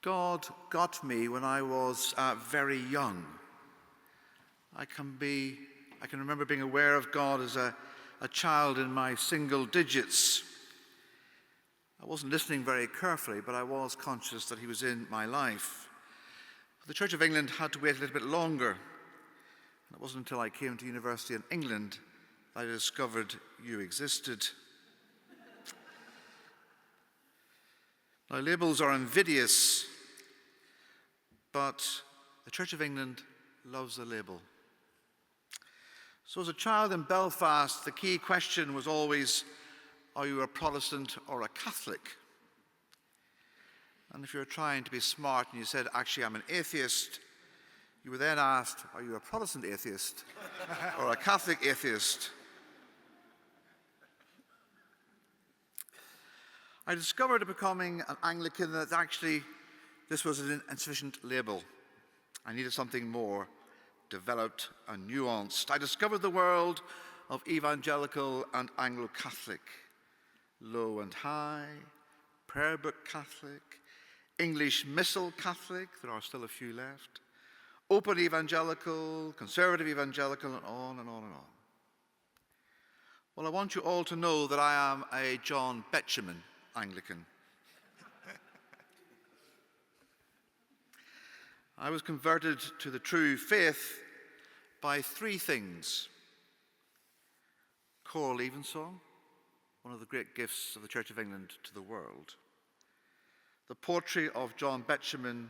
God got me when I was very young. I can remember being aware of God as a child in my single digits. I wasn't listening very carefully, but I was conscious that he was in my life. But the Church of England had to wait a little bit longer. And it wasn't until I came to university in England that I discovered you existed. Now, labels are invidious, but the Church of England loves a label. So as a child in Belfast, the key question was always, are you a Protestant or a Catholic? And if you were trying to be smart and you said, actually, I'm an atheist, you were then asked, are you a Protestant atheist or a Catholic atheist? I discovered becoming an Anglican that actually this was an insufficient label. I needed something more developed and nuanced. I discovered the world of evangelical and Anglo-Catholic, low and high, prayer book Catholic, English Missal Catholic, there are still a few left, open evangelical, conservative evangelical, and on and on and on. Well, I want you all to know that I am a John Betjeman Anglican. I was converted to the true faith by three things. Choral evensong, one of the great gifts of the Church of England to the world. The poetry of John Betjeman,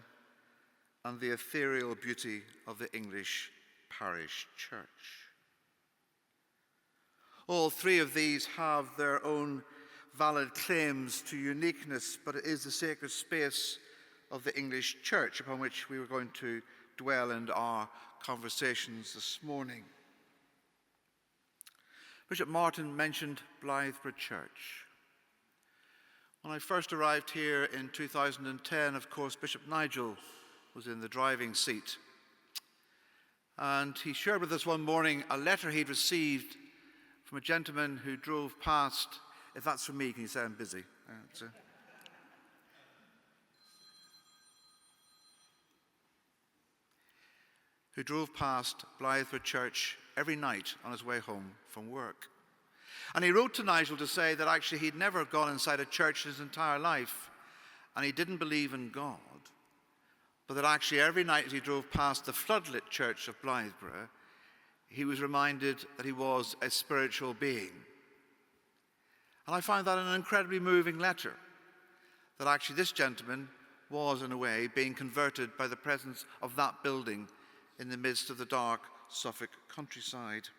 and the ethereal beauty of the English parish church. All three of these have their own valid claims to uniqueness, but it is the sacred space of the English church upon which we were going to dwell in our conversations this morning. Bishop Martin mentioned Blythburgh Church. When I first arrived here in 2010, of course, Bishop Nigel was in the driving seat. And he shared with us one morning a letter he'd received from a gentleman who drove past. If that's for me, can you say I'm busy? Who drove past Blythburgh Church every night on his way home from work. And he wrote to Nigel to say that actually he'd never gone inside a church his entire life, and he didn't believe in God, but that actually every night as he drove past the floodlit church of Blythburgh, he was reminded that he was a spiritual being. And I find that an incredibly moving letter, that actually this gentleman was, in a way, being converted by the presence of that building in the midst of the dark Suffolk countryside.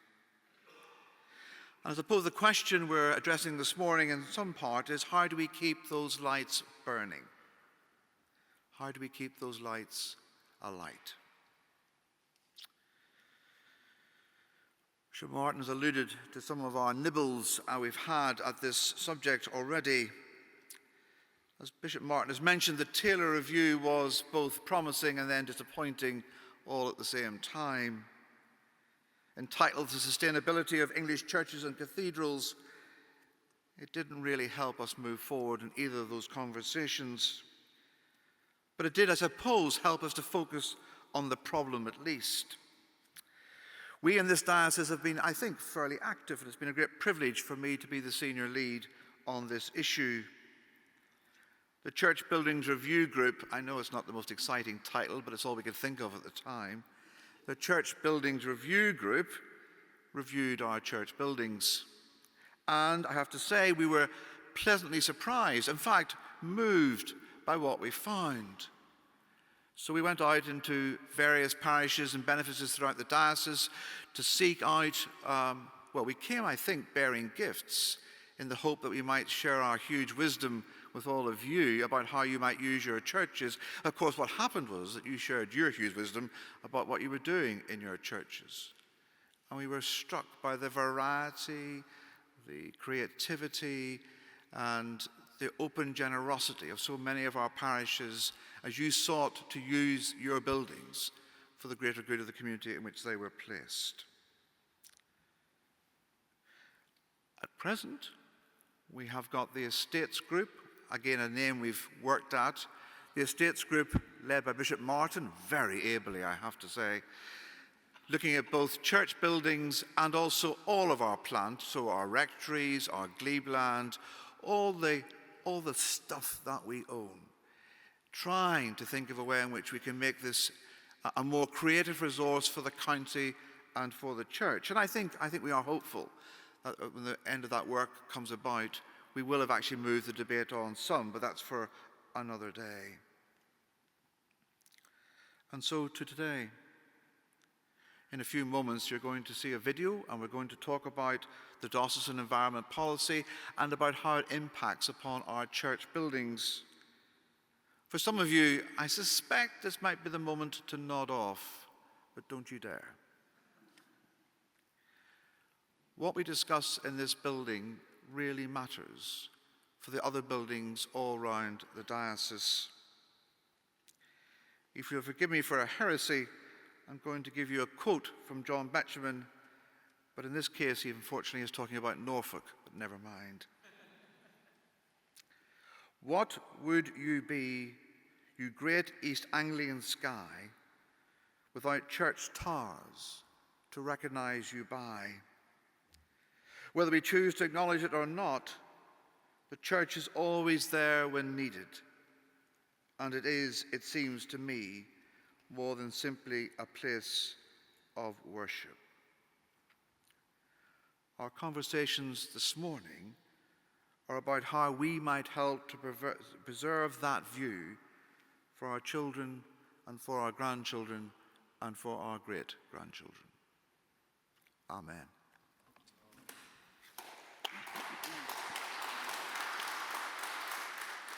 And I suppose the question we're addressing this morning in some part is, how do we keep those lights burning? How do we keep those lights alight? Bishop Martin has alluded to some of our nibbles we've had at this subject already. As Bishop Martin has mentioned, the Taylor Review was both promising and then disappointing all at the same time. Entitled The Sustainability of English Churches and Cathedrals, it didn't really help us move forward in either of those conversations. But it did, I suppose, help us to focus on the problem at least. We in this diocese have been, I think, fairly active, and it's been a great privilege for me to be the senior lead on this issue. The Church Buildings Review Group, I know it's not the most exciting title, but it's all we could think of at the time. The Church Buildings Review Group reviewed our church buildings. And I have to say, we were pleasantly surprised, in fact, moved by what we found. So we went out into various parishes and benefices throughout the diocese to seek out, we came, I think, bearing gifts in the hope that we might share our huge wisdom with all of you about how you might use your churches. Of course, what happened was that you shared your huge wisdom about what you were doing in your churches. And we were struck by the variety, the creativity, and the open generosity of so many of our parishes as you sought to use your buildings for the greater good of the community in which they were placed. At present, we have got the Estates Group, again a name we've worked at. The The Estates Group, led by Bishop Martin, very ably, I have to say, looking at both church buildings and also all of our plant, so our rectories, our glebe-land, all the stuff that we own, trying to think of a way in which we can make this a more creative resource for the county and for the church. And I think we are hopeful that when the end of that work comes about, we will have actually moved the debate on some, but that's for another day. And so to today. In a few moments, you're going to see a video, and we're going to talk about the diocesan environment policy and about how it impacts upon our church buildings. For some of you, I suspect this might be the moment to nod off, but don't you dare. What we discuss in this building really matters for the other buildings all around the diocese. If you'll forgive me for a heresy, I'm going to give you a quote from John Betjeman, but in this case he unfortunately is talking about Norfolk, but never mind. What would you be, you great East Anglian sky, without church towers to recognize you by? Whether we choose to acknowledge it or not, the church is always there when needed. And it is, it seems to me, more than simply a place of worship. Our conversations this morning are about how we might help to preserve that view for our children and for our grandchildren and for our great-grandchildren. Amen.